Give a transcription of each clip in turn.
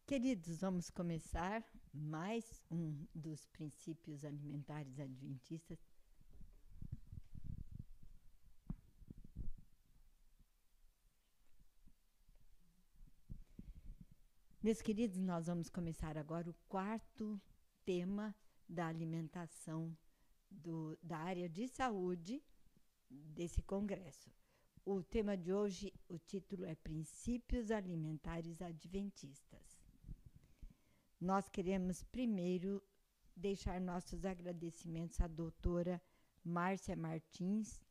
Queridos, vamos começar mais um dos princípios alimentares adventistas. Meus queridos, nós vamos começar agora o quarto tema da alimentação da área de saúde desse congresso. O tema de hoje, o título é Princípios Alimentares Adventistas. Nós queremos primeiro deixar nossos agradecimentos à doutora Márcia Martins,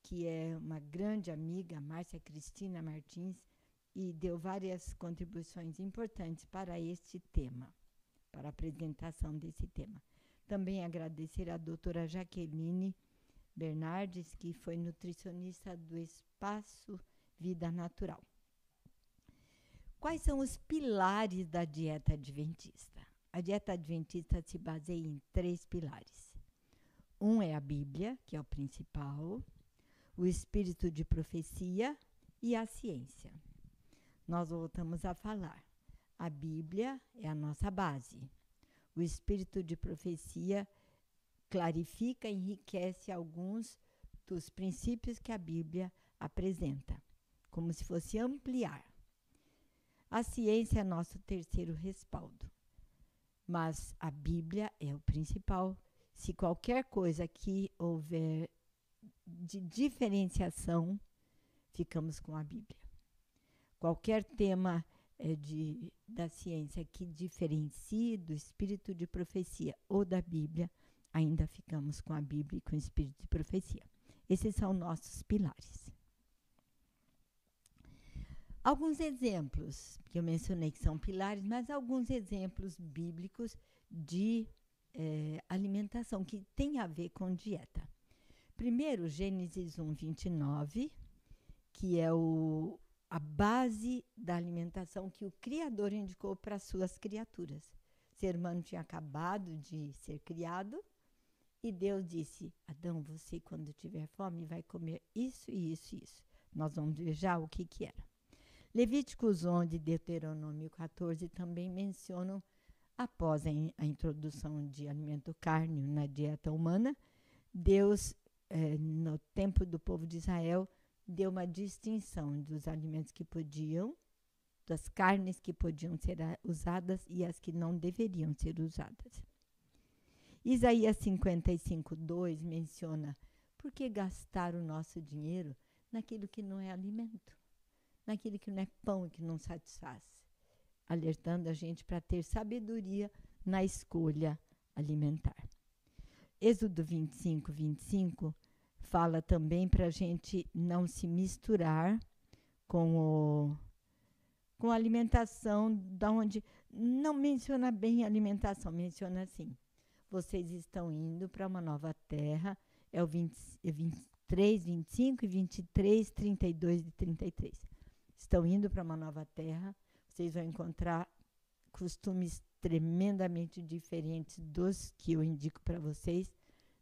que é uma grande amiga, Márcia Cristina Martins, e deu várias contribuições importantes para este tema, para a apresentação desse tema. Também agradecer à doutora Jaqueline Bernardes, que foi nutricionista do Espaço Vida Natural. Quais são os pilares da dieta adventista? A dieta adventista se baseia em 3 pilares. Um é a Bíblia, que é o principal, o espírito de profecia e a ciência. Nós voltamos a falar. A Bíblia é a nossa base. O espírito de profecia clarifica e enriquece alguns dos princípios que a Bíblia apresenta, como se fosse ampliar. A ciência é nosso terceiro respaldo, mas a Bíblia é o principal. Se qualquer coisa que houver de diferenciação, ficamos com a Bíblia. Qualquer tema da ciência que diferencie do espírito de profecia ou da Bíblia, ainda ficamos com a Bíblia e com o espírito de profecia. Esses são nossos pilares. Alguns exemplos, que eu mencionei que são pilares, mas alguns exemplos bíblicos de alimentação que tem a ver com dieta. Primeiro, Gênesis 1:29, que é a base da alimentação que o Criador indicou para as suas criaturas. O ser humano tinha acabado de ser criado e Deus disse: Adão, você quando tiver fome vai comer isso e isso e isso. Nós vamos ver já o que era. Levíticos 11 e Deuteronômio 14 também mencionam, após a introdução de alimento carne na dieta humana, Deus, no tempo do povo de Israel, deu uma distinção dos alimentos que podiam, das carnes que podiam ser usadas e as que não deveriam ser usadas. Isaías 55:2 menciona: por que gastar o nosso dinheiro naquilo que não é alimento? Naquilo que não é pão e que não satisfaz, alertando a gente para ter sabedoria na escolha alimentar. Êxodo 25:25 fala também para a gente não se misturar com a alimentação, da onde não menciona bem a alimentação, menciona assim: vocês estão indo para uma nova terra, é o 23, 25 e 23, 32 e 33. Estão indo para uma nova terra, vocês vão encontrar costumes tremendamente diferentes dos que eu indico para vocês.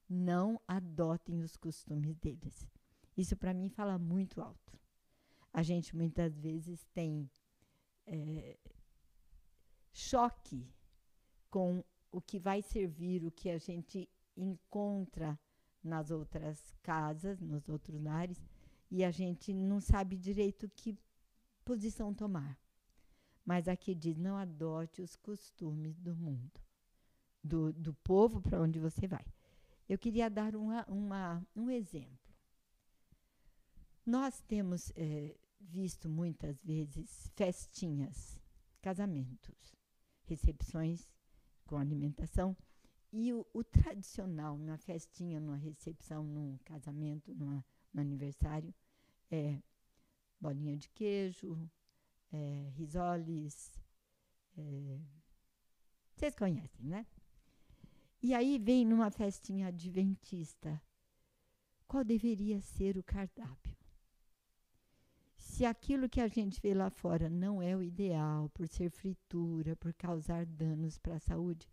Não adotem os costumes deles. Isso para mim fala muito alto. A gente muitas vezes tem choque com o que vai servir, o que a gente encontra nas outras casas, nos outros lares, e a gente não sabe direito que posição tomar. Mas aqui diz: não adote os costumes do mundo, do povo para onde você vai. Eu queria dar um exemplo. Nós temos visto muitas vezes festinhas, casamentos, recepções com alimentação, e o tradicional na festinha, numa recepção, num casamento, num aniversário, é bolinha de queijo, risoles, vocês conhecem, né? E aí vem numa festinha adventista, qual deveria ser o cardápio? Se aquilo que a gente vê lá fora não é o ideal, por ser fritura, por causar danos para a saúde,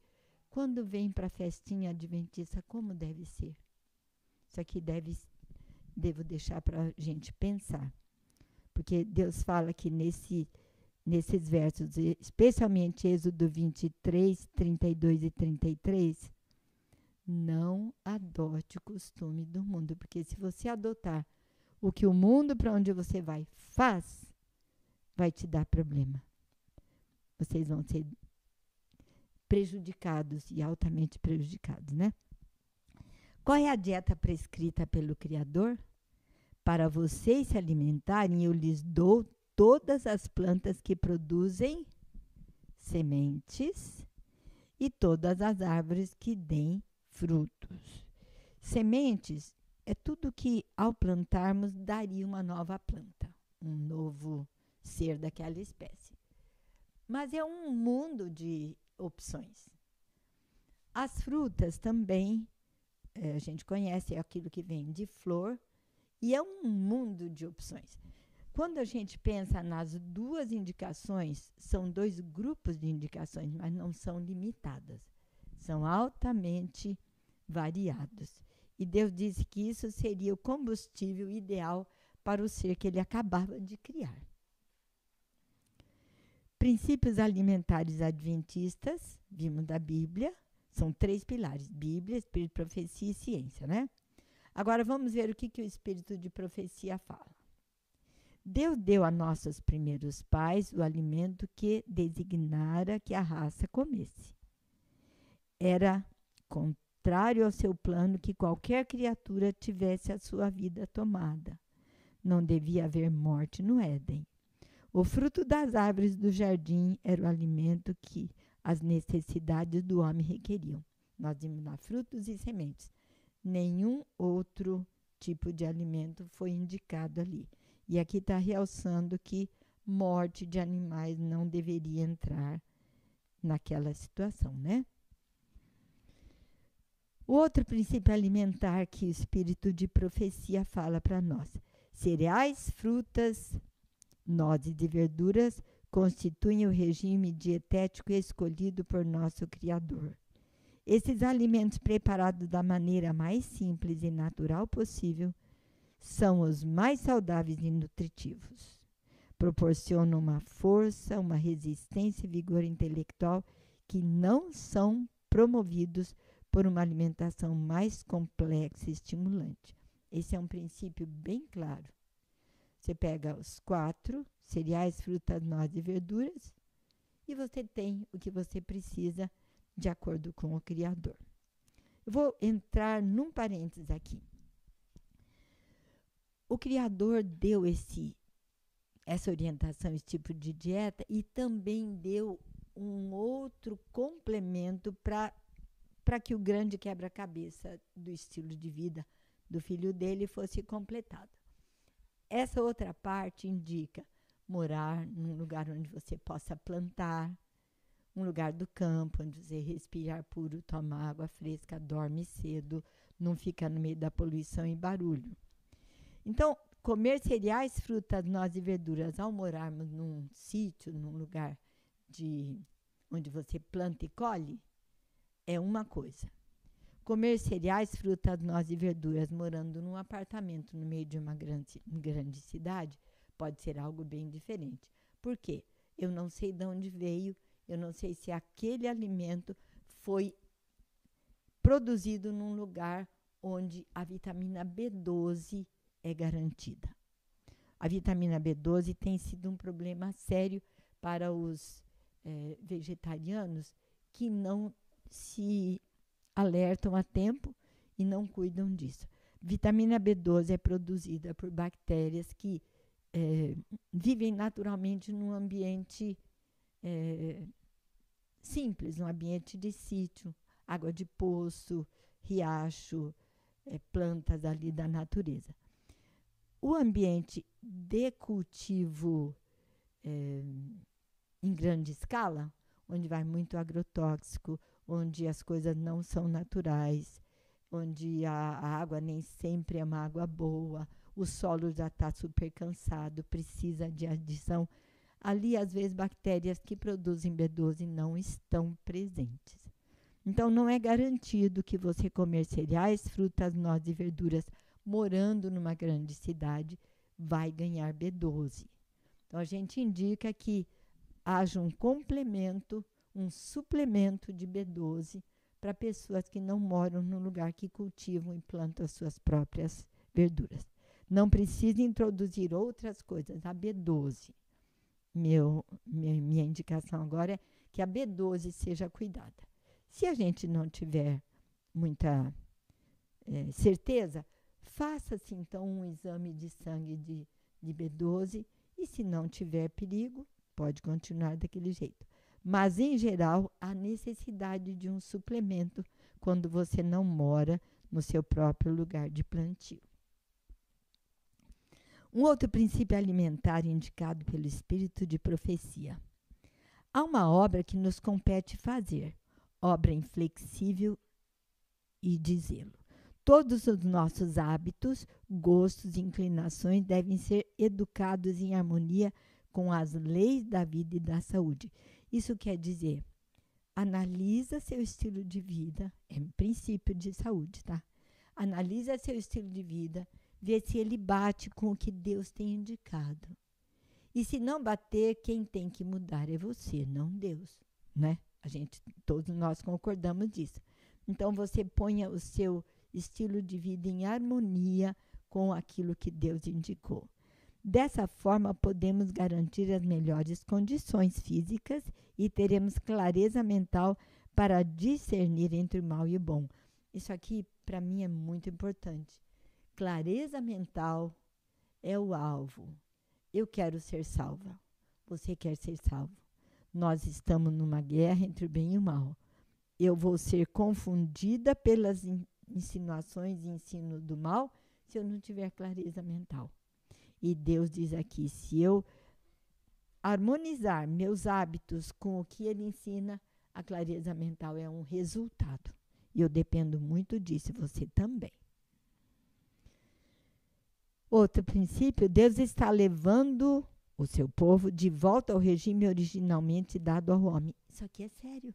quando vem para a festinha adventista, como deve ser? Isso aqui devo deixar para a gente pensar. Porque Deus fala que nesses versos, especialmente Êxodo 23, 32 e 33, não adote o costume do mundo, porque se você adotar o que o mundo para onde você vai faz, vai te dar problema. Vocês vão ser prejudicados e altamente prejudicados, né? Qual é a dieta prescrita pelo Criador? Para vocês se alimentarem, eu lhes dou todas as plantas que produzem sementes e todas as árvores que deem frutos. Sementes é tudo que, ao plantarmos, daria uma nova planta, um novo ser daquela espécie. Mas é um mundo de opções. As frutas também, a gente conhece, é aquilo que vem de flor, e é um mundo de opções. Quando a gente pensa nas duas indicações, são dois grupos de indicações, mas não são limitadas. São altamente variados. E Deus disse que isso seria o combustível ideal para o ser que ele acabava de criar. Princípios alimentares adventistas, vimos da Bíblia, são 3 pilares: Bíblia, Espírito de Profecia e Ciência, né? Agora vamos ver o que o Espírito de Profecia fala. Deus deu a nossos primeiros pais o alimento que designara que a raça comesse. Era contrário ao seu plano que qualquer criatura tivesse a sua vida tomada. Não devia haver morte no Éden. O fruto das árvores do jardim era o alimento que as necessidades do homem requeriam. Nós vimos lá frutos e sementes. Nenhum outro tipo de alimento foi indicado ali. E aqui está realçando que morte de animais não deveria entrar naquela situação, né? O outro princípio alimentar que o Espírito de Profecia fala para nós: cereais, frutas, nozes e verduras constituem o regime dietético escolhido por nosso Criador. Esses alimentos preparados da maneira mais simples e natural possível são os mais saudáveis e nutritivos. Proporcionam uma força, uma resistência e vigor intelectual que não são promovidos por uma alimentação mais complexa e estimulante. Esse é um princípio bem claro. Você pega os 4, cereais, frutas, nozes e verduras, e você tem o que você precisa de acordo com o Criador. Eu vou entrar num parênteses aqui. O Criador deu essa orientação, esse tipo de dieta, e também deu um outro complemento para que o grande quebra-cabeça do estilo de vida do filho dele fosse completado. Essa outra parte indica morar num lugar onde você possa plantar, um lugar do campo, onde você respira ar puro, toma água fresca, dorme cedo, não fica no meio da poluição e barulho. Então, comer cereais, frutas, nozes e verduras ao morarmos num sítio, num lugar onde você planta e colhe, é uma coisa. Comer cereais, frutas, nozes e verduras morando num apartamento no meio de uma grande cidade pode ser algo bem diferente. Por quê? Eu não sei de onde veio, eu não sei se aquele alimento foi produzido num lugar onde a vitamina B12 é garantida. A vitamina B12 tem sido um problema sério para os vegetarianos que não se alertam a tempo e não cuidam disso. Vitamina B12 é produzida por bactérias que vivem naturalmente num ambiente simples, num ambiente de sítio, água de poço, riacho, plantas ali da natureza. O ambiente de cultivo em grande escala, onde vai muito agrotóxico, onde as coisas não são naturais, onde a água nem sempre é uma água boa, o solo já está super cansado, precisa de adição. Ali, às vezes, bactérias que produzem B12 não estão presentes. Então, não é garantido que você comer cereais, frutas, nozes e verduras morando numa grande cidade vai ganhar B12. Então, a gente indica que haja um complemento, um suplemento de B12 para pessoas que não moram no lugar que cultivam e plantam as suas próprias verduras. Não precisa introduzir outras coisas, a B12. Minha indicação agora é que a B12 seja cuidada. Se a gente não tiver muita certeza, faça-se então um exame de sangue de B12 e se não tiver perigo, pode continuar daquele jeito. Mas, em geral, há necessidade de um suplemento quando você não mora no seu próprio lugar de plantio. Um outro princípio alimentar indicado pelo espírito de profecia. Há uma obra que nos compete fazer, obra inflexível e de zelo. Todos os nossos hábitos, gostos e inclinações devem ser educados em harmonia com as leis da vida e da saúde. Isso quer dizer, analisa seu estilo de vida, é um princípio de saúde, tá? Analisa seu estilo de vida, vê se ele bate com o que Deus tem indicado. E se não bater, quem tem que mudar é você, não Deus, né? Todos nós concordamos disso. Então, você ponha o seu estilo de vida em harmonia com aquilo que Deus indicou. Dessa forma, podemos garantir as melhores condições físicas e teremos clareza mental para discernir entre o mal e o bom. Isso aqui, para mim, é muito importante. Clareza mental é o alvo. Eu quero ser salva. Você quer ser salvo. Nós estamos numa guerra entre o bem e o mal. Eu vou ser confundida pelas insinuações e ensino do mal se eu não tiver clareza mental. E Deus diz aqui, se eu harmonizar meus hábitos com o que Ele ensina, a clareza mental é um resultado. E eu dependo muito disso, você também. Outro princípio, Deus está levando o seu povo de volta ao regime originalmente dado ao homem. Isso aqui é sério.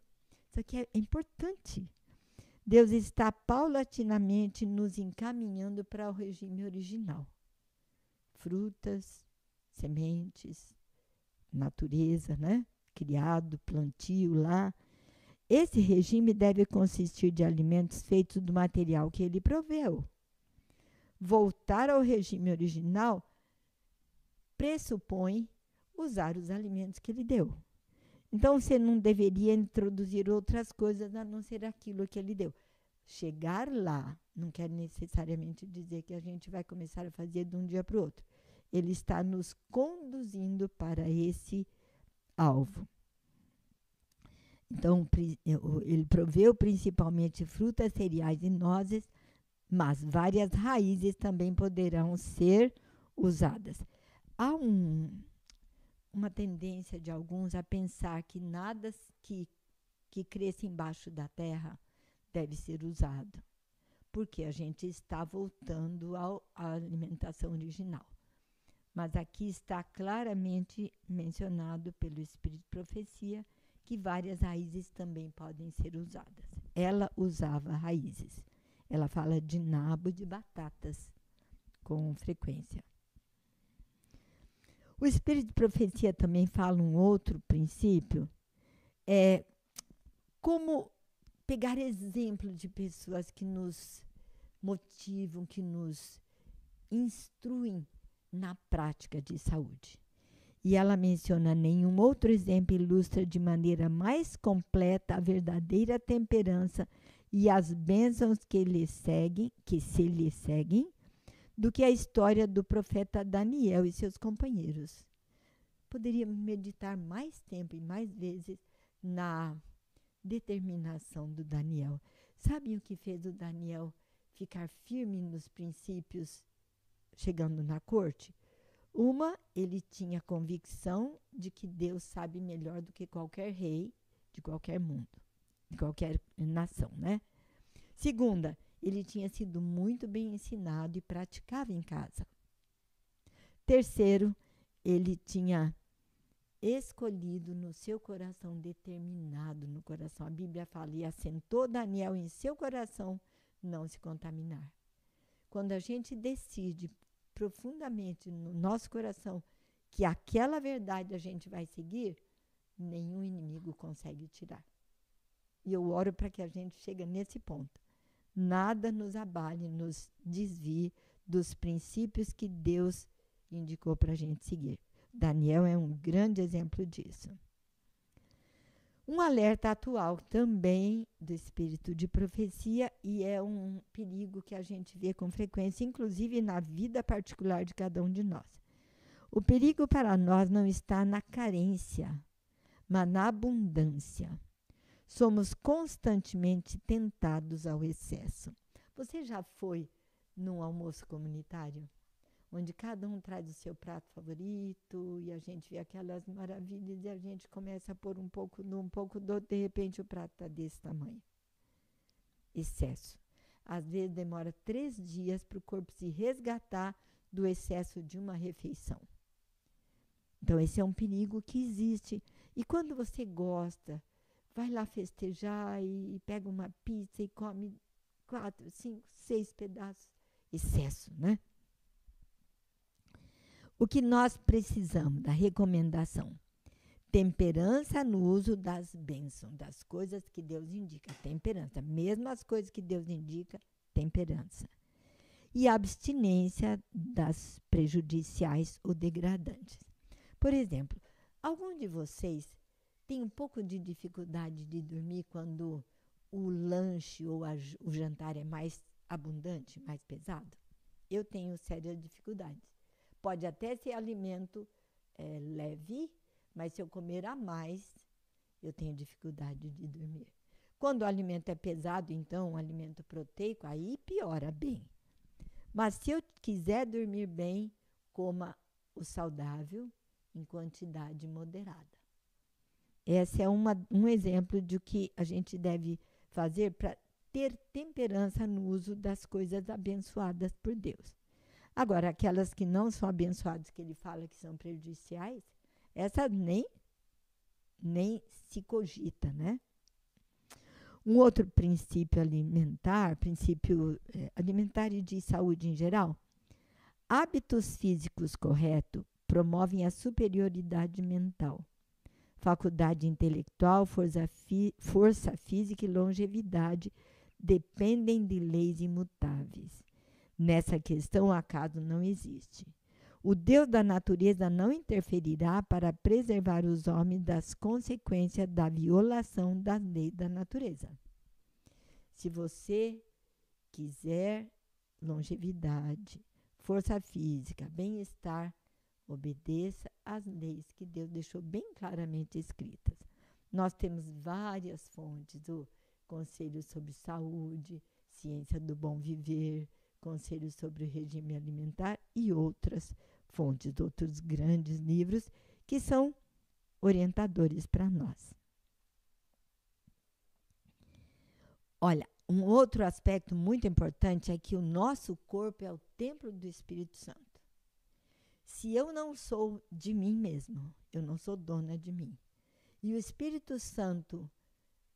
Isso aqui é importante. Deus está paulatinamente nos encaminhando para o regime original. Frutas, sementes, natureza, né? Criado, plantio lá. Esse regime deve consistir de alimentos feitos do material que ele proveu. Voltar ao regime original pressupõe usar os alimentos que ele deu. Então, você não deveria introduzir outras coisas a não ser aquilo que ele deu. Chegar lá não quer necessariamente dizer que a gente vai começar a fazer de um dia para o outro. Ele está nos conduzindo para esse alvo. Então, ele proveu principalmente frutas, cereais e nozes, mas várias raízes também poderão ser usadas. Há uma tendência de alguns a pensar que nada que cresça embaixo da terra deve ser usado, porque a gente está voltando à alimentação original. Mas aqui está claramente mencionado pelo Espírito de Profecia que várias raízes também podem ser usadas. Ela usava raízes. Ela fala de nabo de batatas com frequência. O Espírito de Profecia também fala um outro princípio, como pegar exemplo de pessoas que nos motivam, que nos instruem na prática de saúde. E ela menciona nenhum outro exemplo ilustra de maneira mais completa a verdadeira temperança e as bênçãos que se lhe seguem, do que a história do profeta Daniel e seus companheiros. Poderíamos meditar mais tempo e mais vezes na determinação do Daniel. Sabem o que fez o Daniel ficar firme nos princípios chegando na corte? Ele tinha convicção de que Deus sabe melhor do que qualquer rei de qualquer mundo, de qualquer nação, né? Segunda, ele tinha sido muito bem ensinado e praticava em casa. Terceiro, ele tinha escolhido no seu coração, determinado no coração. A Bíblia fala, e assentou Daniel em seu coração não se contaminar. Quando a gente decide profundamente no nosso coração que aquela verdade a gente vai seguir, nenhum inimigo consegue tirar. E eu oro para que a gente chegue nesse ponto. Nada nos abale, nos desvie dos princípios que Deus indicou para a gente seguir. Daniel é um grande exemplo disso. Um alerta atual também do espírito de profecia, e é um perigo que a gente vê com frequência, inclusive na vida particular de cada um de nós. O perigo para nós não está na carência, mas na abundância. Somos constantemente tentados ao excesso. Você já foi num almoço comunitário, onde cada um traz o seu prato favorito e a gente vê aquelas maravilhas e a gente começa a pôr um pouco do outro, de repente o prato está desse tamanho. Excesso. Às vezes demora 3 dias para o corpo se resgatar do excesso de uma refeição. Então, esse é um perigo que existe. E quando você gosta, vai lá festejar e pega uma pizza e come 4, 5, 6 pedaços. Excesso, né? O que nós precisamos da recomendação? Temperança no uso das bênçãos, das coisas que Deus indica. Temperança. Mesmo as coisas que Deus indica, temperança. E abstinência das prejudiciais ou degradantes. Por exemplo, algum de vocês tem um pouco de dificuldade de dormir quando o lanche ou o jantar é mais abundante, mais pesado? Eu tenho sérias dificuldades. Pode até ser alimento leve, mas se eu comer a mais, eu tenho dificuldade de dormir. Quando o alimento é pesado, então, um alimento proteico, aí piora bem. Mas se eu quiser dormir bem, coma o saudável em quantidade moderada. Esse é um exemplo de que a gente deve fazer para ter temperança no uso das coisas abençoadas por Deus. Agora, aquelas que não são abençoadas, que ele fala que são prejudiciais, essas nem se cogita, né? Um outro princípio alimentar e de saúde em geral, hábitos físicos corretos promovem a superioridade mental, faculdade intelectual, força física e longevidade dependem de leis imutáveis. Nessa questão, o acaso não existe. O Deus da natureza não interferirá para preservar os homens das consequências da violação das leis da natureza. Se você quiser longevidade, força física, bem-estar, obedeça às leis que Deus deixou bem claramente escritas. Nós temos várias fontes, o Conselho sobre Saúde, Ciência do Bom Viver, Conselho sobre o Regime Alimentar e outras fontes, outros grandes livros que são orientadores para nós. Olha, um outro aspecto muito importante é que o nosso corpo é o templo do Espírito Santo. Se eu não sou de mim mesmo, eu não sou dona de mim, e o Espírito Santo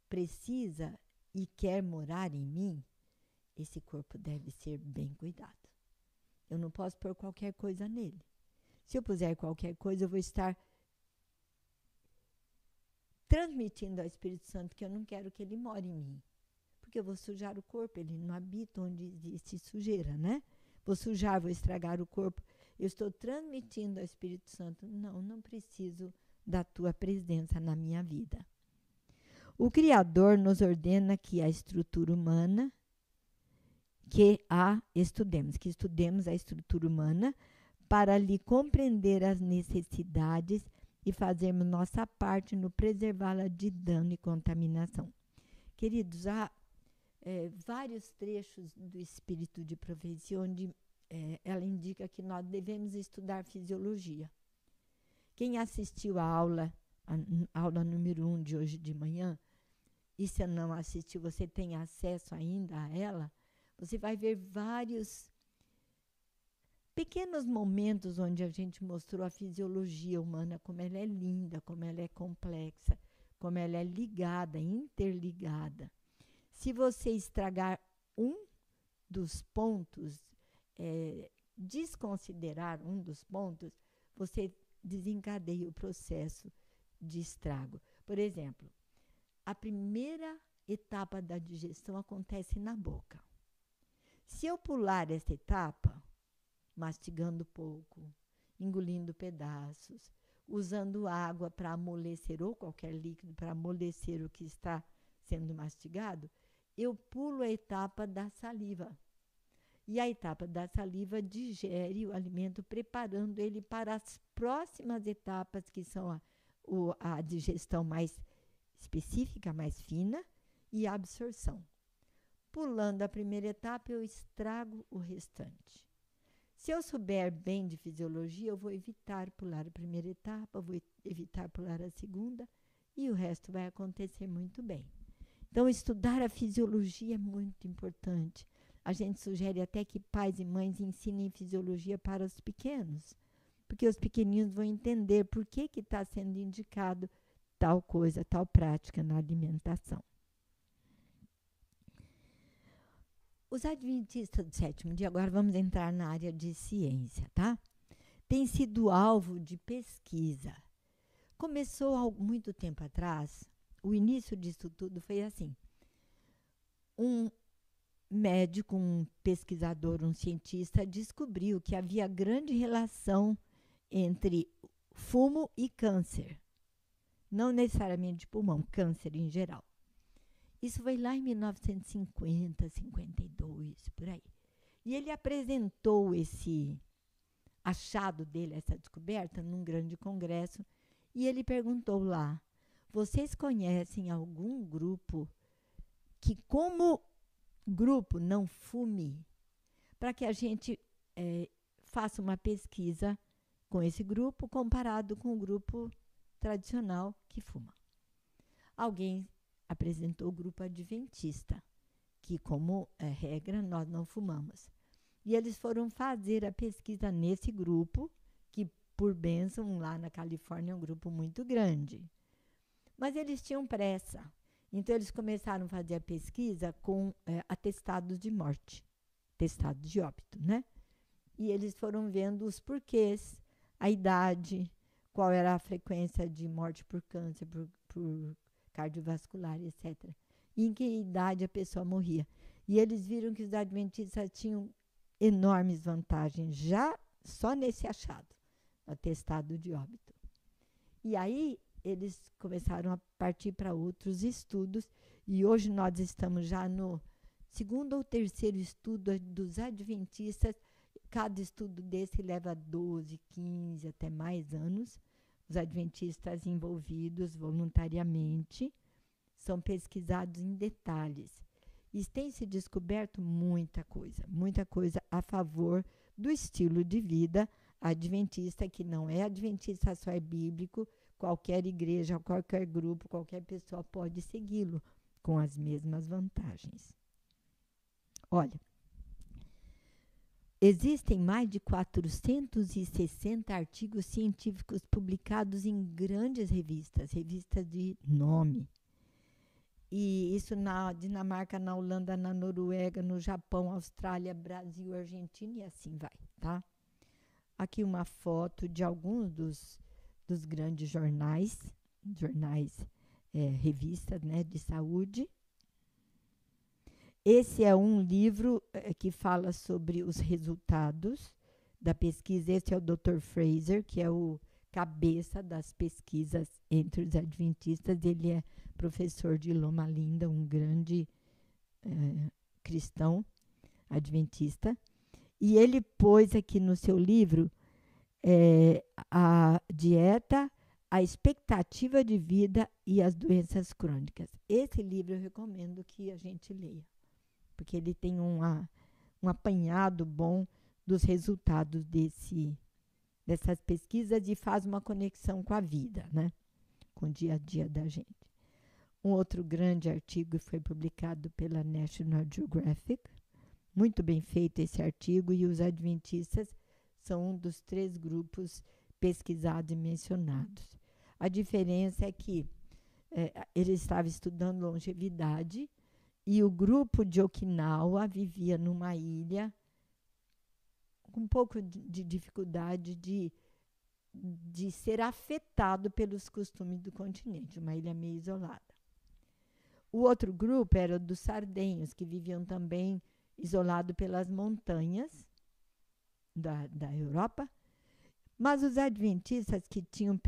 precisa e quer morar em mim, esse corpo deve ser bem cuidado. Eu não posso pôr qualquer coisa nele. Se eu puser qualquer coisa, eu vou estar transmitindo ao Espírito Santo que eu não quero que ele more em mim. Porque eu vou sujar o corpo, ele não habita onde existe sujeira, né? Vou sujar, vou estragar o corpo. Eu estou transmitindo ao Espírito Santo, não preciso da tua presença na minha vida. O Criador nos ordena que a estrutura humana, que estudemos a estrutura humana para lhe compreender as necessidades e fazermos nossa parte no preservá-la de dano e contaminação. Queridos, há vários trechos do Espírito de Profecia onde ela indica que nós devemos estudar fisiologia. Quem assistiu a aula número 1 de hoje de manhã, e se não assistiu, você tem acesso ainda a ela, você vai ver vários pequenos momentos onde a gente mostrou a fisiologia humana, como ela é linda, como ela é complexa, como ela é ligada, interligada. Se você estragar um dos pontos, desconsiderar um dos pontos, você desencadeia o processo de estrago. Por exemplo, a primeira etapa da digestão acontece na boca. Se eu pular essa etapa, mastigando pouco, engolindo pedaços, usando água para amolecer ou qualquer líquido para amolecer o que está sendo mastigado, eu pulo a etapa da saliva. E a etapa da saliva digere o alimento, preparando ele para as próximas etapas, que são a digestão mais específica, mais fina, e a absorção. Pulando a primeira etapa, eu estrago o restante. Se eu souber bem de fisiologia, eu vou evitar pular a primeira etapa, vou evitar pular a segunda, e o resto vai acontecer muito bem. Então, estudar a fisiologia é muito importante. A gente sugere até que pais e mães ensinem fisiologia para os pequenos, porque os pequeninos vão entender por que está sendo indicado tal coisa, tal prática na alimentação. Os adventistas do sétimo dia, agora vamos entrar na área de ciência, tá? Tem sido alvo de pesquisa. Começou há muito tempo atrás, o início disso tudo foi assim. Um médico, um pesquisador, um cientista descobriu que havia grande relação entre fumo e câncer. Não necessariamente de pulmão, câncer em geral. Isso foi lá em 1950, 52, por aí. E ele apresentou esse achado dele, essa descoberta, num grande congresso. E ele perguntou lá, vocês conhecem algum grupo que, como grupo, não fume? Para que a gente faça uma pesquisa com esse grupo comparado com o grupo tradicional que fuma. Alguém apresentou o grupo adventista, que, como regra, nós não fumamos. E eles foram fazer a pesquisa nesse grupo, que, por bênção, lá na Califórnia é um grupo muito grande. Mas eles tinham pressa. Então, eles começaram a fazer a pesquisa com atestados de morte, atestados de óbito, né? E eles foram vendo os porquês, a idade, qual era a frequência de morte por câncer, por cardiovascular, etc. E em que idade a pessoa morria. E eles viram que os adventistas tinham enormes vantagens, já só nesse achado, atestado de óbito. E aí eles começaram a partir para outros estudos, e hoje nós estamos já no segundo ou terceiro estudo dos adventistas. Cada estudo desse leva 12, 15, até mais anos. Os adventistas envolvidos voluntariamente são pesquisados em detalhes. E tem se descoberto muita coisa a favor do estilo de vida adventista, que não é adventista só, é bíblico. Qualquer igreja, qualquer grupo, qualquer pessoa pode segui-lo com as mesmas vantagens. Olha, existem mais de 460 artigos científicos publicados em grandes revistas de nome. E isso na Dinamarca, na Holanda, na Noruega, no Japão, Austrália, Brasil, Argentina e assim vai, tá? Aqui uma foto de alguns dos grandes jornais, revistas, né, de saúde. Esse é um livro que fala sobre os resultados da pesquisa. Esse é o Dr. Fraser, que é o cabeça das pesquisas entre os adventistas. Ele é professor de Loma Linda, um grande cristão adventista. E ele pôs aqui no seu livro a dieta, a expectativa de vida e as doenças crônicas. Esse livro eu recomendo que a gente leia, porque ele tem um apanhado bom dos resultados dessas pesquisas e faz uma conexão com a vida, né? Com o dia a dia da gente. Um outro grande artigo foi publicado pela National Geographic. Muito bem feito esse artigo, e os adventistas são um dos 3 grupos pesquisados e mencionados. A diferença é que ele estava estudando longevidade, e o grupo de Okinawa vivia numa ilha com um pouco de dificuldade de de ser afetado pelos costumes do continente, uma ilha meio isolada. O outro grupo era dos sardenhos, que viviam também isolado pelas montanhas da Europa, mas os adventistas, que tinham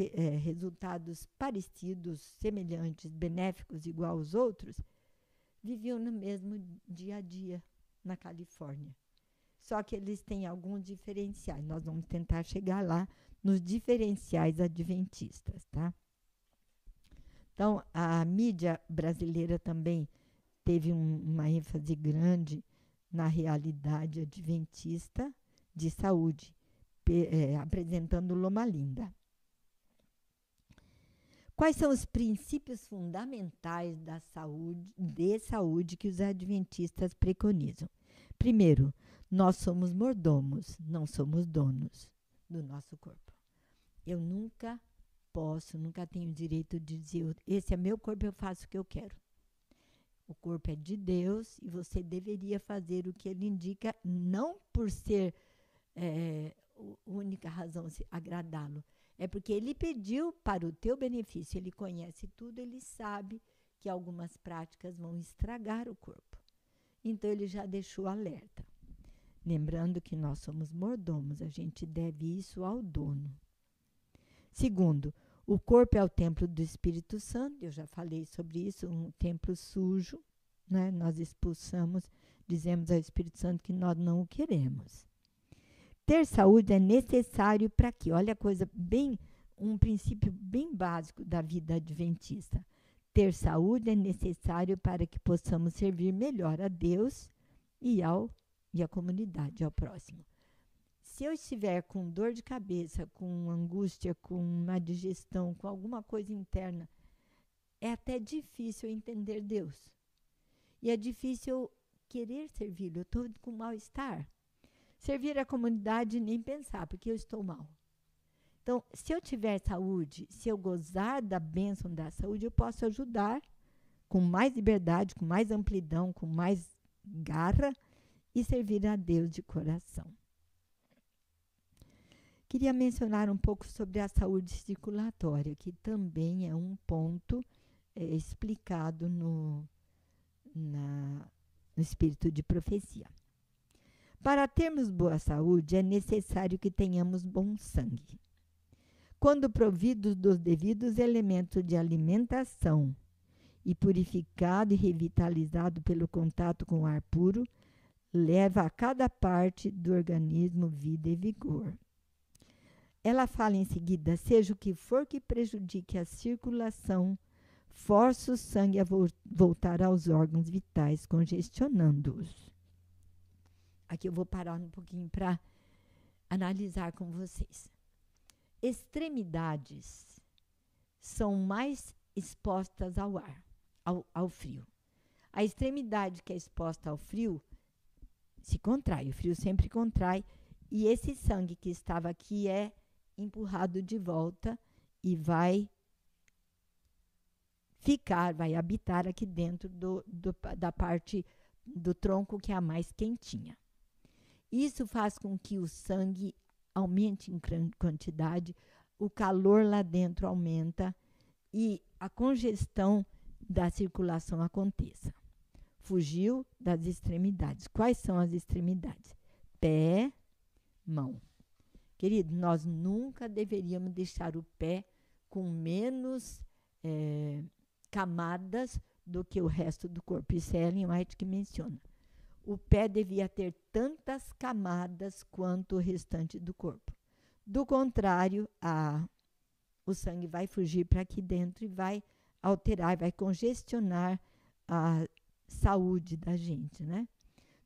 resultados parecidos, semelhantes, benéficos, igual aos outros, viviam no mesmo dia a dia na Califórnia. Só que eles têm alguns diferenciais. Nós vamos tentar chegar lá nos diferenciais adventistas, tá? Então, a mídia brasileira também teve uma ênfase grande na realidade adventista de saúde, apresentando Loma Linda. Quais são os princípios fundamentais de saúde que os adventistas preconizam? Primeiro, nós somos mordomos, não somos donos do nosso corpo. Eu nunca tenho direito de dizer, esse é meu corpo, eu faço o que eu quero. O corpo é de Deus e você deveria fazer o que ele indica, não por ser única razão agradá-lo. É porque ele pediu para o teu benefício, ele conhece tudo, ele sabe que algumas práticas vão estragar o corpo. Então, ele já deixou alerta. Lembrando que nós somos mordomos, a gente deve isso ao dono. Segundo, o corpo é o templo do Espírito Santo, eu já falei sobre isso, um templo sujo, né? Nós expulsamos, dizemos ao Espírito Santo que nós não o queremos. Ter saúde é necessário para quê? Olha a coisa um princípio bem básico da vida adventista. Ter saúde é necessário para que possamos servir melhor a Deus e a comunidade, ao próximo. Se eu estiver com dor de cabeça, com angústia, com uma digestão, com alguma coisa interna, é até difícil entender Deus. E é difícil querer servi-lo. Eu estou com mal-estar. Servir a comunidade, nem pensar, porque eu estou mal. Então, se eu tiver saúde, se eu gozar da bênção da saúde, eu posso ajudar com mais liberdade, com mais amplidão, com mais garra e servir a Deus de coração. Queria mencionar um pouco sobre a saúde circulatória, que também é um ponto explicado no espírito de profecia. Para termos boa saúde, é necessário que tenhamos bom sangue. Quando providos dos devidos elementos de alimentação e purificado e revitalizado pelo contato com o ar puro, leva a cada parte do organismo vida e vigor. Ela fala em seguida, seja o que for que prejudique a circulação, força o sangue a voltar aos órgãos vitais, congestionando-os. Aqui eu vou parar um pouquinho para analisar com vocês. Extremidades são mais expostas ao ar, ao frio. A extremidade que é exposta ao frio se contrai, o frio sempre contrai, e esse sangue que estava aqui é empurrado de volta e vai habitar aqui dentro da parte do tronco que é a mais quentinha. Isso faz com que o sangue aumente em quantidade, o calor lá dentro aumenta e a congestão da circulação aconteça. Fugiu das extremidades. Quais são as extremidades? Pé, mão. Querido, nós nunca deveríamos deixar o pé com menos camadas do que o resto do corpo. Isso é Ellen White que menciona. O pé devia ter tantas camadas quanto o restante do corpo. Do contrário, o sangue vai fugir para aqui dentro e vai alterar, vai congestionar a saúde da gente, né?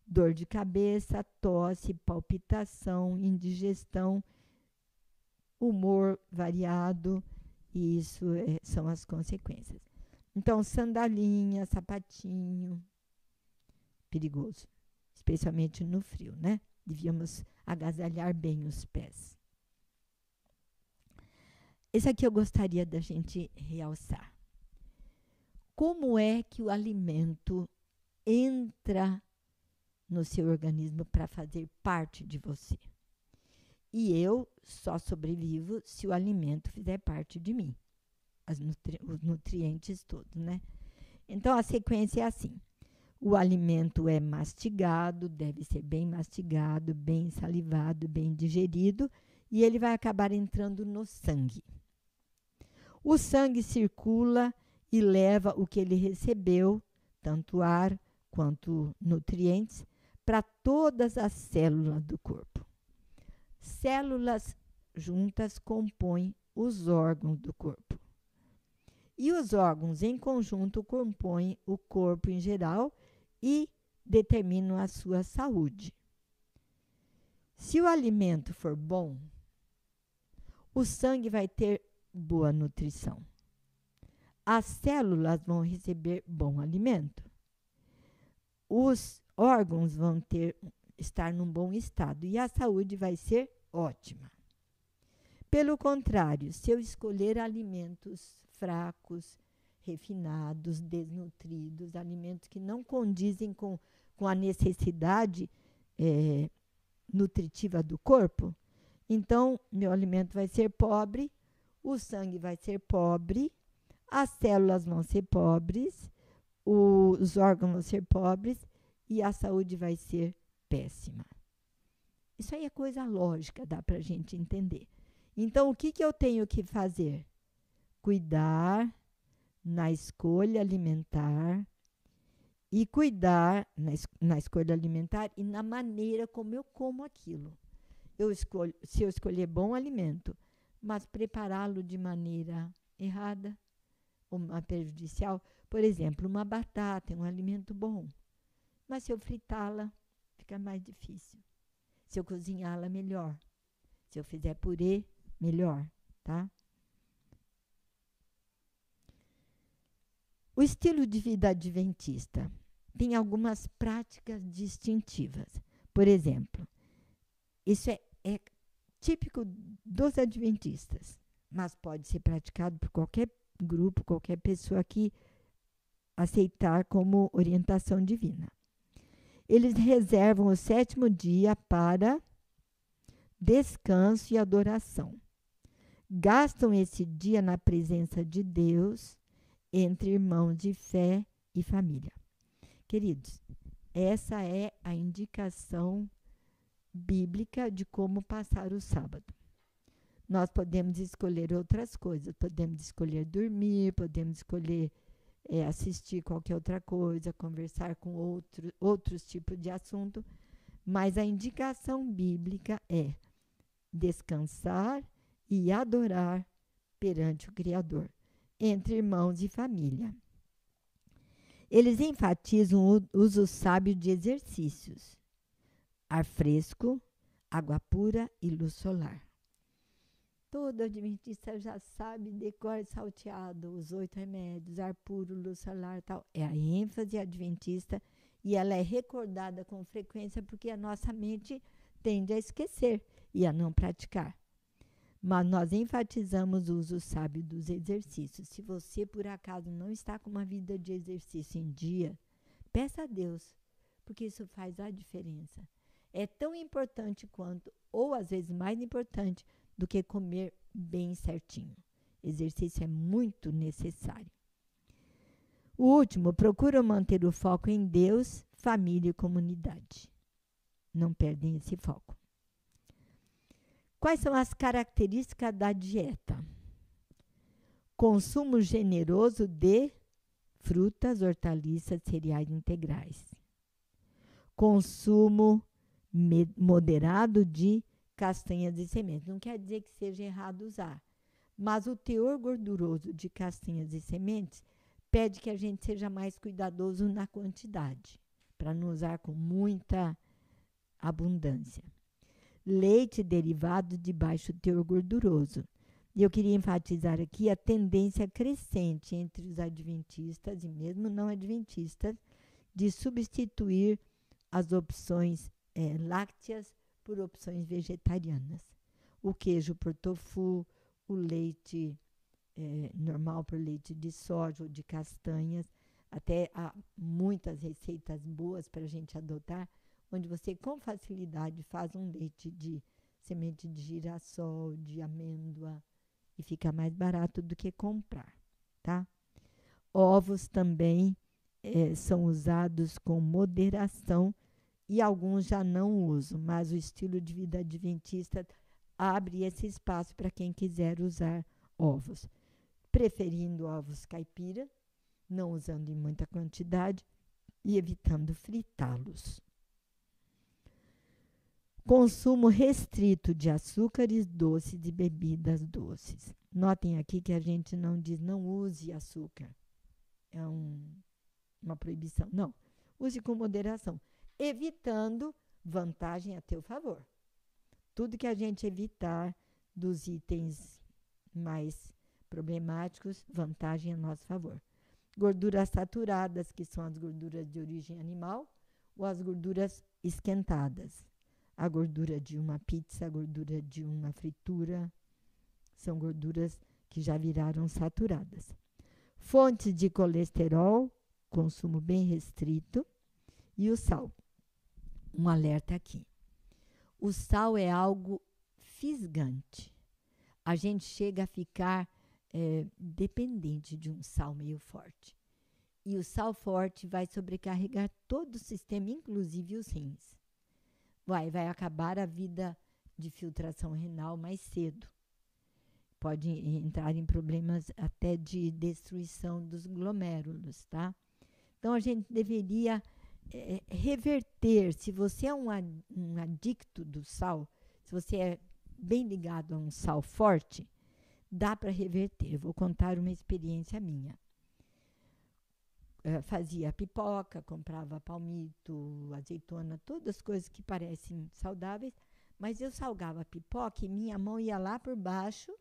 Dor de cabeça, tosse, palpitação, indigestão, humor variado, e isso são as consequências. Então, sandalinha, sapatinho, perigoso, especialmente no frio, né? Devíamos agasalhar bem os pés. Esse aqui eu gostaria da gente realçar. Como é que o alimento entra no seu organismo para fazer parte de você? E eu só sobrevivo se o alimento fizer parte de mim. Os nutrientes todos, né? Então, a sequência é assim. O alimento é mastigado, deve ser bem mastigado, bem salivado, bem digerido, e ele vai acabar entrando no sangue. O sangue circula e leva o que ele recebeu, tanto ar quanto nutrientes, para todas as células do corpo. Células juntas compõem os órgãos do corpo. E os órgãos em conjunto compõem o corpo em geral e determinam a sua saúde. Se o alimento for bom, o sangue vai ter boa nutrição. As células vão receber bom alimento. Os órgãos vão estar num bom estado e a saúde vai ser ótima. Pelo contrário, se eu escolher alimentos fracos, refinados, desnutridos, alimentos que não condizem com a necessidade nutritiva do corpo, então meu alimento vai ser pobre, o sangue vai ser pobre, as células vão ser pobres, os órgãos vão ser pobres e a saúde vai ser péssima. Isso aí é coisa lógica, dá para a gente entender. Então, o que eu tenho que fazer? Cuidar na escolha alimentar e cuidar na escolha alimentar e na maneira como eu como aquilo. Se eu escolher bom alimento, mas prepará-lo de maneira errada, ou prejudicial, por exemplo, uma batata é um alimento bom, mas se eu fritá-la, fica mais difícil. Se eu cozinhá-la, melhor. Se eu fizer purê, melhor, tá? O estilo de vida adventista tem algumas práticas distintivas. Por exemplo, isso é típico dos adventistas, mas pode ser praticado por qualquer grupo, qualquer pessoa que aceitar como orientação divina. Eles reservam o 7º dia para descanso e adoração. Gastam esse dia na presença de Deus, entre irmãos de fé e família. Queridos, essa é a indicação bíblica de como passar o sábado. Nós podemos escolher outras coisas, podemos escolher dormir, podemos escolher assistir qualquer outra coisa, conversar com outros tipos de assunto, mas a indicação bíblica é descansar e adorar perante o Criador, entre irmãos e família. Eles enfatizam o uso sábio de exercícios, ar fresco, água pura e luz solar. Todo adventista já sabe, decora salteado, os 8 remédios, ar puro, luz solar e tal. É a ênfase adventista e ela é recordada com frequência porque a nossa mente tende a esquecer e a não praticar. Mas nós enfatizamos o uso sábio dos exercícios. Se você, por acaso, não está com uma vida de exercício em dia, peça a Deus, porque isso faz a diferença. É tão importante quanto, ou às vezes mais importante, do que comer bem certinho. Exercício é muito necessário. O último, procura manter o foco em Deus, família e comunidade. Não perdem esse foco. Quais são as características da dieta? Consumo generoso de frutas, hortaliças, cereais integrais. Consumo moderado de castanhas e sementes. Não quer dizer que seja errado usar, mas o teor gorduroso de castanhas e sementes pede que a gente seja mais cuidadoso na quantidade, para não usar com muita abundância. Leite derivado de baixo teor gorduroso. E eu queria enfatizar aqui a tendência crescente entre os adventistas e mesmo não adventistas de substituir as opções lácteas por opções vegetarianas. O queijo por tofu, o leite normal por leite de soja ou de castanhas. Até há muitas receitas boas para a gente adotar, onde você com facilidade faz um leite de semente de girassol, de amêndoa, e fica mais barato do que comprar, tá? Ovos também são usados com moderação e alguns já não usam, mas o estilo de vida adventista abre esse espaço para quem quiser usar ovos, preferindo ovos caipira, não usando em muita quantidade e evitando fritá-los. Consumo restrito de açúcares doces e bebidas doces. Notem aqui que a gente não diz não use açúcar. É uma proibição. Não. Use com moderação, evitando vantagem a teu favor. Tudo que a gente evitar dos itens mais problemáticos, vantagem a nosso favor. Gorduras saturadas, que são as gorduras de origem animal, ou as gorduras esquentadas. A gordura de uma pizza, a gordura de uma fritura, são gorduras que já viraram saturadas. Fontes de colesterol, consumo bem restrito. E o sal. Um alerta aqui. O sal é algo fisgante. A gente chega a ficar dependente de um sal meio forte. E o sal forte vai sobrecarregar todo o sistema, inclusive os rins. Vai acabar a vida de filtração renal mais cedo. Pode entrar em problemas até de destruição dos glomérulos, tá? Então, a gente deveria reverter. Se você é um adicto do sal, se você é bem ligado a um sal forte, dá para reverter. Vou contar uma experiência minha. Fazia pipoca, comprava palmito, azeitona, todas as coisas que parecem saudáveis, mas eu salgava a pipoca e minha mão ia lá por baixo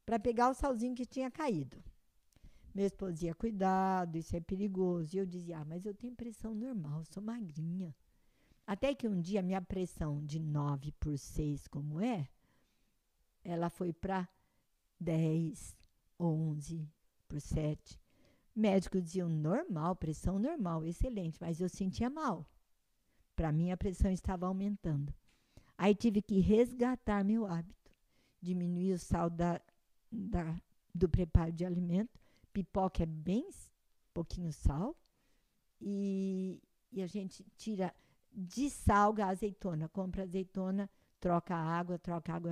para pegar o salzinho que tinha caído. Meu esposo dizia, cuidado, isso é perigoso. E eu dizia, mas eu tenho pressão normal, sou magrinha. Até que um dia, minha pressão de 9/6, como ela foi para 10, 11/7. Médicos diziam, normal, pressão normal, excelente, mas eu sentia mal. Para mim, a pressão estava aumentando. Aí tive que resgatar meu hábito, diminuir o sal do preparo de alimento. Pipoca é bem pouquinho sal. E a gente tira, dessalga a azeitona. Compra azeitona, troca a água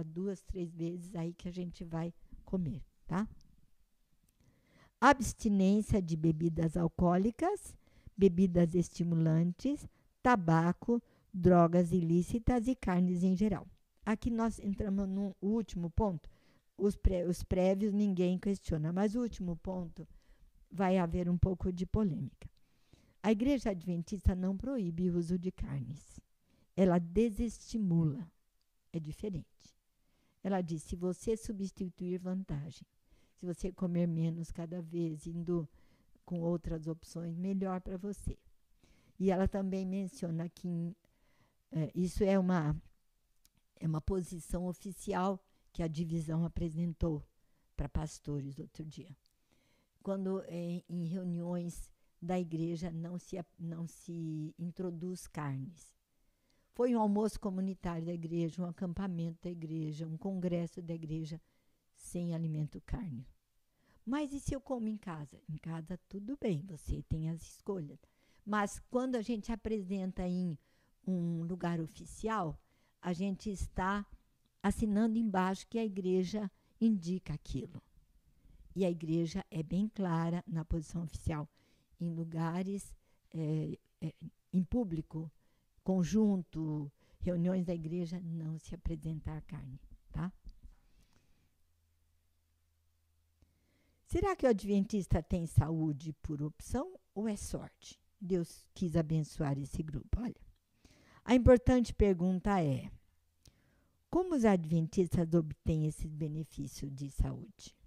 2, 3 vezes, aí que a gente vai comer, tá? Abstinência de bebidas alcoólicas, bebidas estimulantes, tabaco, drogas ilícitas e carnes em geral. Aqui nós entramos no último ponto. Os prévios ninguém questiona, mas o último ponto vai haver um pouco de polêmica. A Igreja Adventista não proíbe o uso de carnes. Ela desestimula. É diferente. Ela diz, se você substituir vantagem, se você comer menos cada vez, indo com outras opções, melhor para você. E ela também menciona que isso é uma posição oficial que a divisão apresentou para pastores outro dia. Quando em reuniões da igreja não se introduz carnes. Foi um almoço comunitário da igreja, um acampamento da igreja, um congresso da igreja, sem alimento carne. Mas e se eu como em casa? Em casa tudo bem, você tem as escolhas. Mas quando a gente apresenta em um lugar oficial, a gente está assinando embaixo que a igreja indica aquilo. E a igreja é bem clara na posição oficial. Em lugares, em público, conjunto, reuniões da igreja, não se apresentar carne, tá? Será que o adventista tem saúde por opção ou é sorte? Deus quis abençoar esse grupo. Olha, a importante pergunta é, como os adventistas obtêm esses benefícios de saúde?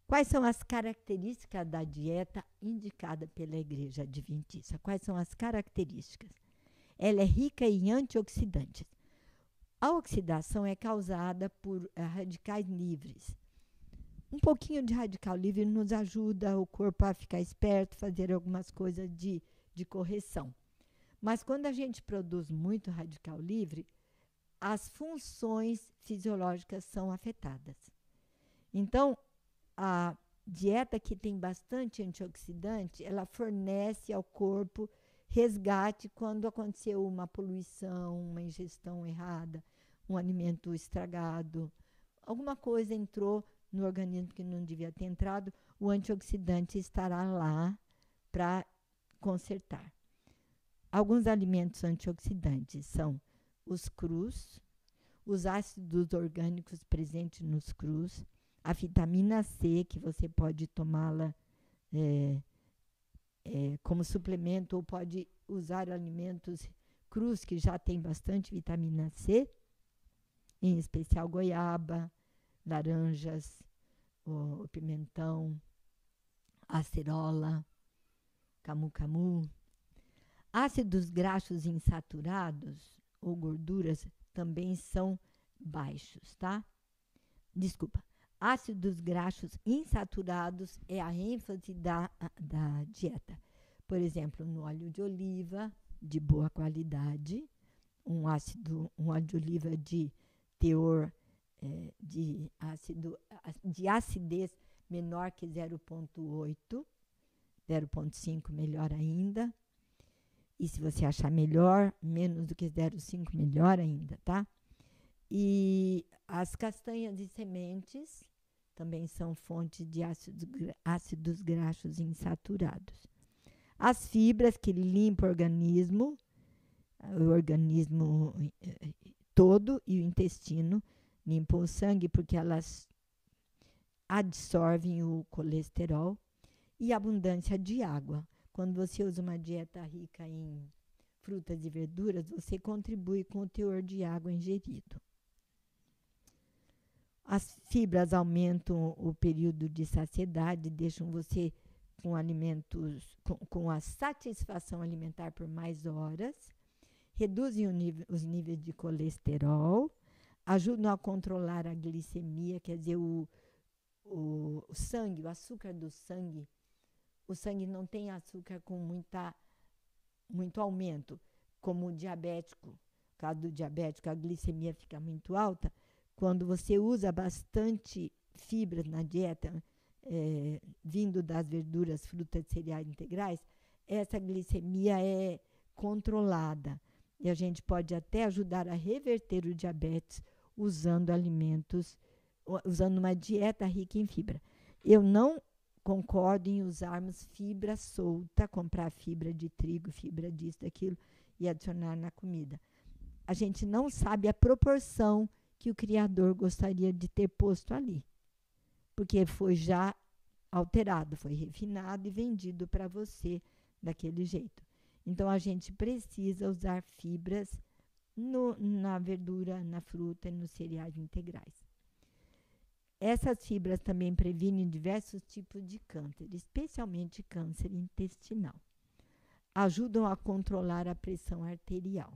Quais são as características da dieta indicada pela Igreja Adventista? Quais são as características? Ela é rica em antioxidantes. A oxidação é causada por radicais livres. Um pouquinho de radical livre nos ajuda o corpo a ficar esperto, fazer algumas coisas de correção. Mas quando a gente produz muito radical livre, as funções fisiológicas são afetadas. Então, a dieta que tem bastante antioxidante, ela fornece ao corpo resgate quando aconteceu uma poluição, uma ingestão errada, um alimento estragado, alguma coisa entrou no organismo que não devia ter entrado, o antioxidante estará lá para consertar. Alguns alimentos antioxidantes são os crus, os ácidos orgânicos presentes nos crus, a vitamina C, que você pode tomá-la como suplemento ou pode usar alimentos crus que já tem bastante vitamina C, em especial goiaba, laranjas, o pimentão, acerola, camu-camu. Ácidos graxos insaturados ou gorduras também são baixos, tá? Desculpa. Ácidos graxos insaturados é a ênfase da dieta. Por exemplo, no óleo de oliva de boa qualidade, um óleo de oliva de teor de acidez menor que 0,8, 0,5 melhor ainda. E se você achar melhor, menos do que 0,5 melhor ainda, tá? E as castanhas e sementes também são fonte de ácidos graxos insaturados. As fibras que limpam o organismo todo e o intestino, limpam o sangue porque elas absorvem o colesterol. E abundância de água. Quando você usa uma dieta rica em frutas e verduras, você contribui com o teor de água ingerido. As fibras aumentam o período de saciedade, deixam você com alimentos, com a satisfação alimentar por mais horas, reduzem os níveis de colesterol, ajudam a controlar a glicemia, quer dizer, o sangue, o açúcar do sangue. O sangue não tem açúcar com muito aumento, como o diabético. No caso do diabético, a glicemia fica muito alta. Quando você usa bastante fibras na dieta, vindo das verduras, frutas e cereais integrais, essa glicemia é controlada. E a gente pode até ajudar a reverter o diabetes usando usando uma dieta rica em fibra. Eu não concordo em usarmos fibra solta, comprar fibra de trigo, fibra disso, daquilo e adicionar na comida. A gente não sabe a proporção que o criador gostaria de ter posto ali, porque foi já alterado, foi refinado e vendido para você daquele jeito. Então, a gente precisa usar fibras na verdura, na fruta e nos cereais integrais. Essas fibras também previnem diversos tipos de câncer, especialmente câncer intestinal. Ajudam a controlar a pressão arterial.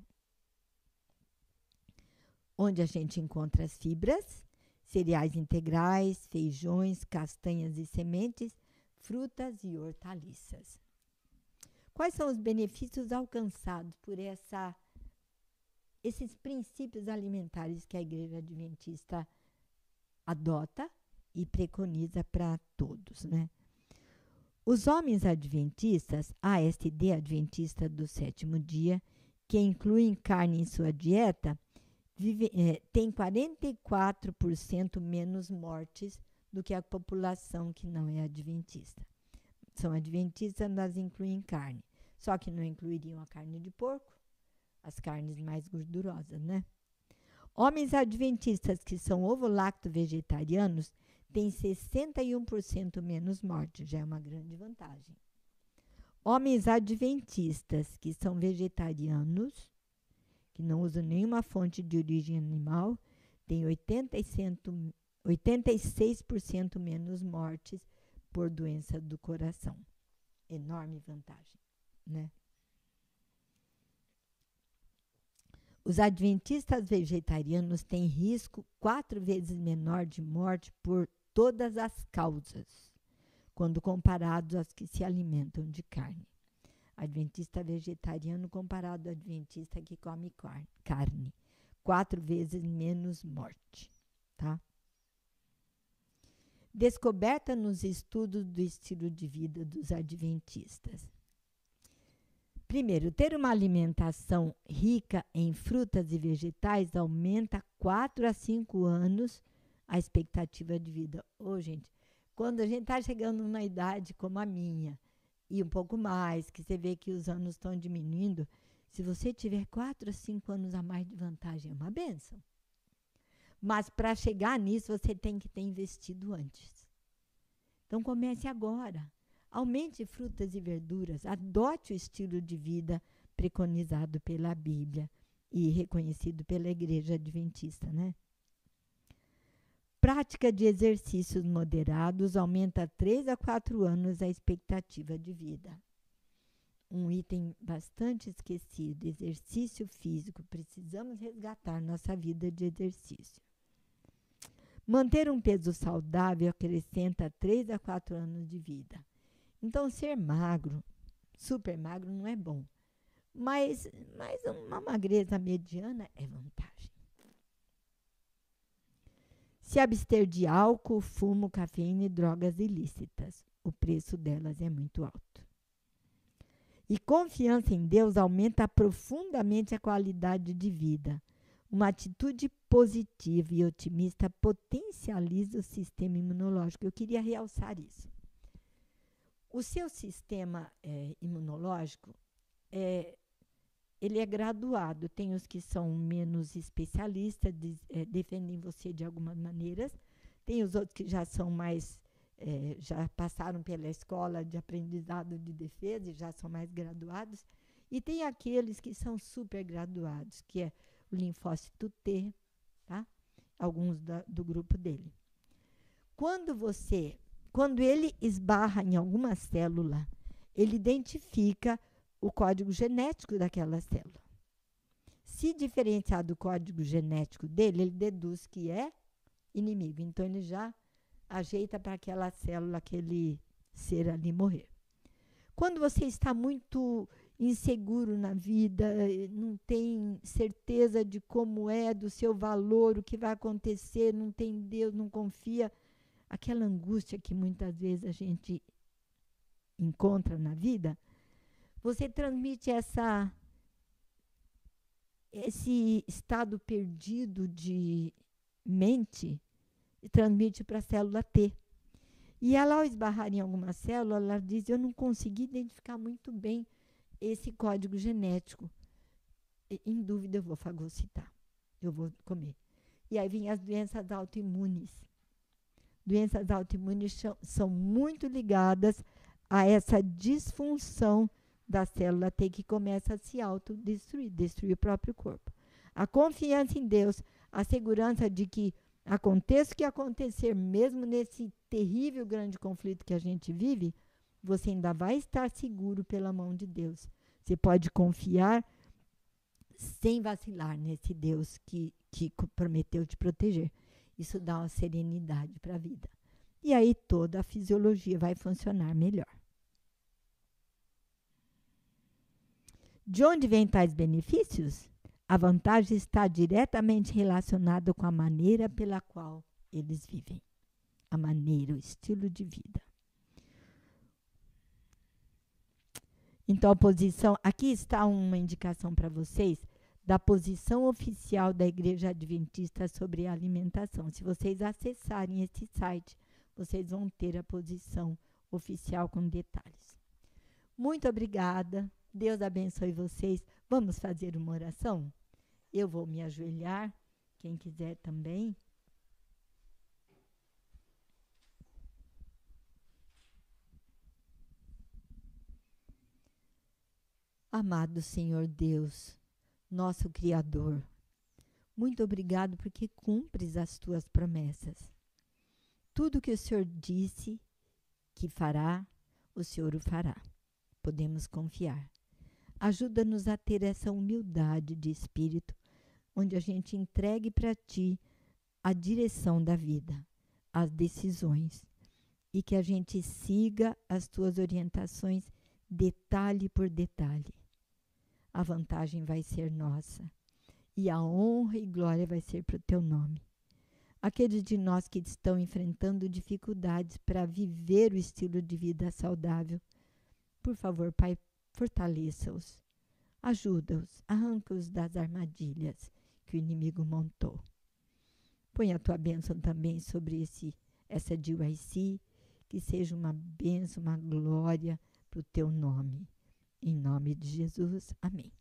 Onde a gente encontra as fibras, cereais integrais, feijões, castanhas e sementes, frutas e hortaliças. Quais são os benefícios alcançados por esses princípios alimentares que a Igreja Adventista adota e preconiza para todos, né? Os homens adventistas, ASD, Adventista do Sétimo Dia, que incluem carne em sua dieta, tem 44% menos mortes do que a população que não é adventista. São adventistas, mas incluem carne. Só que não incluiriam a carne de porco, as carnes mais gordurosas, né? Homens adventistas que são ovo-lacto-vegetarianos têm 61% menos mortes, já é uma grande vantagem. Homens adventistas que são vegetarianos, que não usam nenhuma fonte de origem animal, têm 86% menos mortes por doença do coração. Enorme vantagem, né? Os adventistas vegetarianos têm risco 4 vezes menor de morte por todas as causas, quando comparados aos que se alimentam de carne. Adventista vegetariano comparado ao adventista que come carne. 4 vezes menos morte, tá? Descoberta nos estudos do estilo de vida dos adventistas. Primeiro, ter uma alimentação rica em frutas e vegetais aumenta 4 a 5 anos a expectativa de vida. Gente, quando a gente está chegando numa idade como a minha, e um pouco mais, que você vê que os anos estão diminuindo, se você tiver 4 a 5 anos a mais de vantagem, é uma bênção. Mas para chegar nisso, você tem que ter investido antes. Então comece agora. Aumente frutas e verduras, adote o estilo de vida preconizado pela Bíblia e reconhecido pela Igreja Adventista, né? Prática de exercícios moderados aumenta 3 a 4 anos a expectativa de vida. Um item bastante esquecido, exercício físico. Precisamos resgatar nossa vida de exercício. Manter um peso saudável acrescenta 3 a 4 anos de vida. Então, ser magro, super magro, não é bom. Mas uma magreza mediana é vantagem. Se abster de álcool, fumo, cafeína e drogas ilícitas. O preço delas é muito alto. E confiança em Deus aumenta profundamente a qualidade de vida. Uma atitude positiva e otimista potencializa o sistema imunológico. Eu queria realçar isso. O seu sistema imunológico, ele é graduado. Tem os que são menos especialistas, defendem você de algumas maneiras. Tem os outros que já são mais, já passaram pela escola de aprendizado de defesa e já são mais graduados. E tem aqueles que são super graduados, que é o linfócito T, tá? Alguns do grupo dele. Quando ele esbarra em alguma célula, ele identifica o código genético daquela célula. Se diferenciar do código genético dele, ele deduz que é inimigo. Então, ele já ajeita para aquela célula, aquele ser ali morrer. Quando você está muito inseguro na vida, não tem certeza de como é, do seu valor, o que vai acontecer, não tem Deus, não confia, aquela angústia que muitas vezes a gente encontra na vida, você transmite esse estado perdido de mente e transmite para a célula T. E ela, ao esbarrar em alguma célula, ela diz, eu não consegui identificar muito bem esse código genético. Em dúvida, eu vou fagocitar, eu vou comer. E aí vêm as doenças autoimunes. Doenças autoimunes são muito ligadas a essa disfunção da célula T que começa a se autodestruir, destruir o próprio corpo. A confiança em Deus, a segurança de que aconteça o que acontecer, mesmo nesse terrível grande conflito que a gente vive, você ainda vai estar seguro pela mão de Deus. Você pode confiar sem vacilar nesse Deus que prometeu te proteger. Isso dá uma serenidade para a vida. E aí toda a fisiologia vai funcionar melhor. De onde vêm tais benefícios? A vantagem está diretamente relacionada com a maneira pela qual eles vivem. A maneira, o estilo de vida. Então, a posição... Aqui está uma indicação para vocês da posição oficial da Igreja Adventista sobre a alimentação. Se vocês acessarem esse site, vocês vão ter a posição oficial com detalhes. Muito obrigada. Deus abençoe vocês. Vamos fazer uma oração? Eu vou me ajoelhar. Quem quiser também. Amado Senhor Deus, nosso Criador, muito obrigado porque cumpres as tuas promessas. Tudo que o Senhor disse que fará, o Senhor o fará. Podemos confiar. Ajuda-nos a ter essa humildade de espírito, onde a gente entregue para Ti a direção da vida, as decisões, e que a gente siga as Tuas orientações detalhe por detalhe. A vantagem vai ser nossa. e a honra e glória vai ser para o teu nome. Aqueles de nós que estão enfrentando dificuldades para viver o estilo de vida saudável, por favor, Pai, fortaleça-os, ajuda-os, arranca-os das armadilhas que o inimigo montou. Põe a tua bênção também sobre essa DYC, que seja uma bênção, uma glória para o teu nome. Em nome de Jesus, amém.